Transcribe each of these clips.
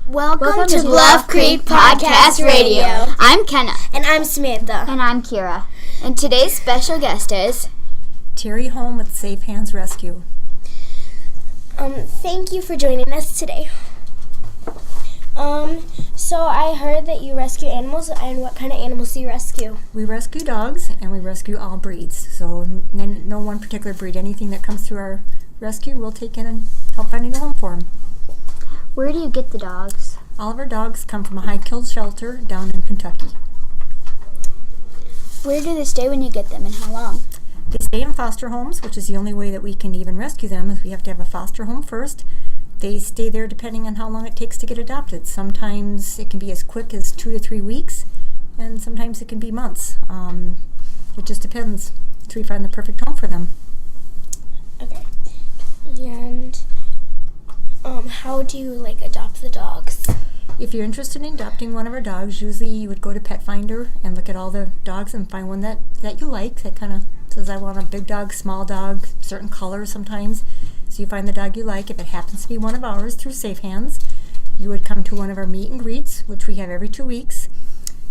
Welcome to Bluff Creek Podcast Radio. I'm Kenna. And I'm Samantha. And I'm Kira. And today's special guest is Terry Holm with Safe Hands Rescue. Thank you for joining us today. So I heard that you rescue animals, and what kind of animals do you rescue? We rescue dogs, and we rescue all breeds. So no one particular breed. Anything that comes through our rescue, we'll take in and help finding a home for them. Where do you get the dogs? All of our dogs come from a high-kill shelter down in Kentucky. Where do they stay when you get them, and how long? They stay in foster homes, which is the only way that we can even rescue them, is we have to have a foster home first. They stay there depending on how long it takes to get adopted. Sometimes it can be as quick as 2 to 3 weeks, and sometimes it can be months. It just depends until we find the perfect home for them. Okay. And how do you adopt the dogs? If you're interested in adopting one of our dogs, usually you would go to Pet Finder and look at all the dogs and find one that you like, that kind of says, I want a big dog, small dog, certain colors sometimes. So you find the dog you like. If it happens to be one of ours through Safe Hands, you would come to one of our meet and greets, which we have every 2 weeks.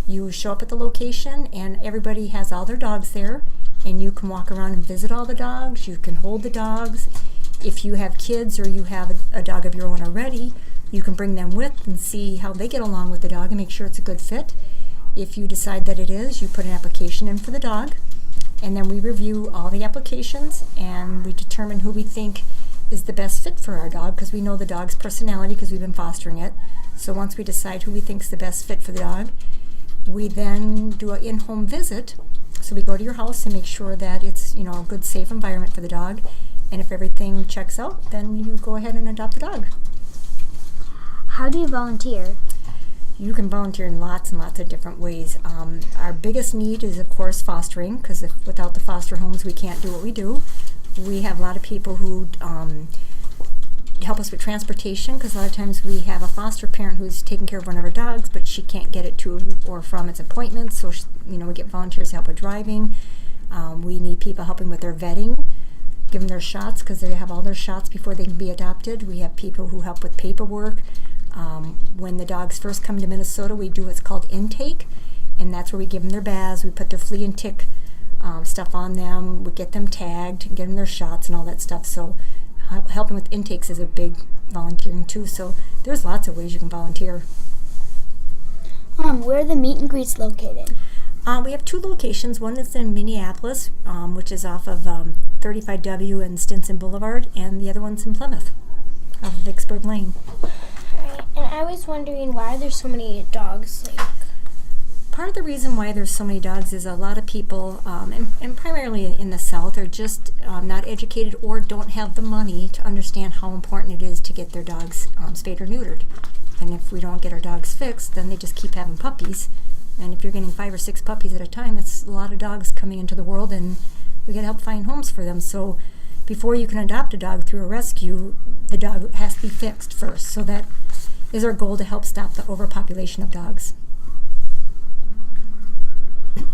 You show up at the location, and everybody has all their dogs there, and you can walk around and visit all the dogs. You can hold the dogs. If you have kids or you have a dog of your own already, you can bring them with and see how they get along with the dog and make sure it's a good fit. If you decide that it is, you put an application in for the dog, and then we review all the applications, and we determine who we think is the best fit for our dog, because we know the dog's personality because we've been fostering it. So once we decide who we think is the best fit for the dog, we then do an in-home visit. So we go to your house and make sure that it's a good, safe environment for the dog. And if everything checks out, then you go ahead and adopt the dog. How do you volunteer? You can volunteer in lots and lots of different ways. Our biggest need is, of course, fostering, because without the foster homes, we can't do what we do. We have a lot of people who help us with transportation, because a lot of times we have a foster parent who's taking care of one of our dogs, but she can't get it to or from its appointments, so we get volunteers to help with driving. We need people helping with their vetting, give them their shots, because they have all their shots before they can be adopted. We have people who help with paperwork. When the dogs first come to Minnesota, we do what's called intake, and that's where we give them their baths, we put their flea and tick stuff on them, we get them tagged, get them their shots and all that stuff. So helping with intakes is a big volunteering too. So there's lots of ways you can volunteer. Where are the meet and greets located? We have 2 locations. One is in Minneapolis, which is off of 35W and Stinson Boulevard, and the other one's in Plymouth, off of Vicksburg Lane. Right. And I was wondering, why are there so many dogs? Part of the reason why there's so many dogs is a lot of people, and primarily in the South, are just not educated or don't have the money to understand how important it is to get their dogs spayed or neutered. And if we don't get our dogs fixed, then they just keep having puppies. And if you're getting 5 or 6 puppies at a time, that's a lot of dogs coming into the world, and we got to help find homes for them. So before you can adopt a dog through a rescue, the dog has to be fixed first. So that is our goal, to help stop the overpopulation of dogs.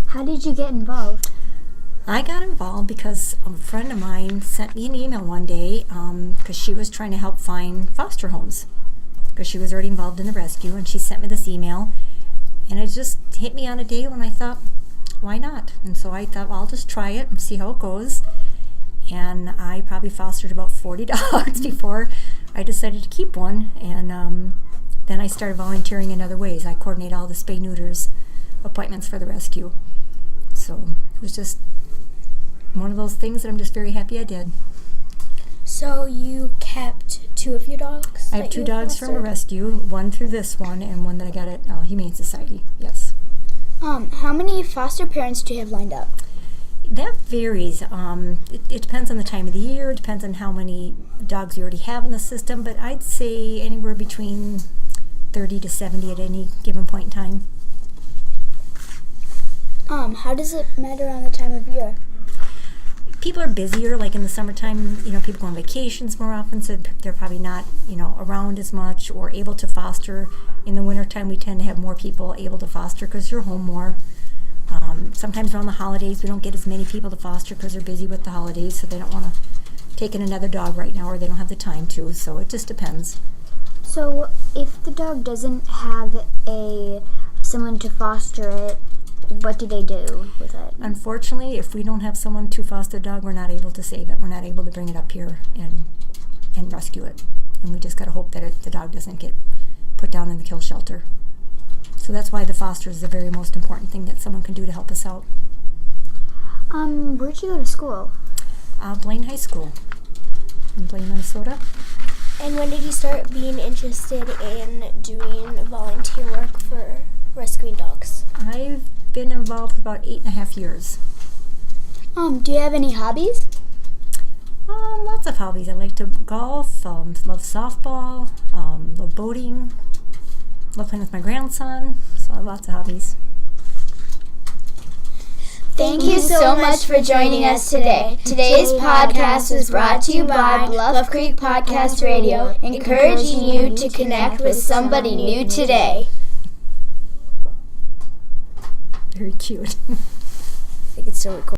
How did you get involved? I got involved because a friend of mine sent me an email one day, because she was trying to help find foster homes, because she was already involved in the rescue, and she sent me this email, and it just hit me on a day when I thought, why not? And so I thought, well, I'll just try it and see how it goes. And I probably fostered about 40 dogs before I decided to keep one, and then I started volunteering in other ways. I coordinate all the spay-neuters appointments for the rescue. So it was just one of those things that I'm just very happy I did. So you kept 2 of your dogs? I have 2 dogs from a rescue, one through this one, and one that I got at Humane Society, yes. How many foster parents do you have lined up? That varies. It depends on the time of the year, it depends on how many dogs you already have in the system, but I'd say anywhere between 30 to 70 at any given point in time. How does it matter on the time of year? People are busier, like in the summertime, people go on vacations more often, so they're probably not, around as much or able to foster. In the wintertime, we tend to have more people able to foster because they're home more. Sometimes around the holidays, we don't get as many people to foster because they're busy with the holidays, so they don't want to take in another dog right now, or they don't have the time to, so it just depends. So, if the dog doesn't have someone to foster it, what do they do with it? Unfortunately, if we don't have someone to foster the dog, we're not able to save it. We're not able to bring it up here and rescue it. And we just got to hope that the dog doesn't get put down in the kill shelter. So that's why the foster is the very most important thing that someone can do to help us out. Where'd you go to school? Blaine High School in Blaine, Minnesota. And when did you start being interested in doing volunteer work for rescuing dogs? I've been involved for about 8.5 years. Do you have any hobbies? Lots of hobbies. I like to golf, love softball, love boating, love playing with my grandson, so I have lots of hobbies. Thank you so much for joining us today. Today's podcast was brought to you by Bluff Creek Podcast Radio, encouraging you to connect with somebody new today. Very cute. I think it's still recording.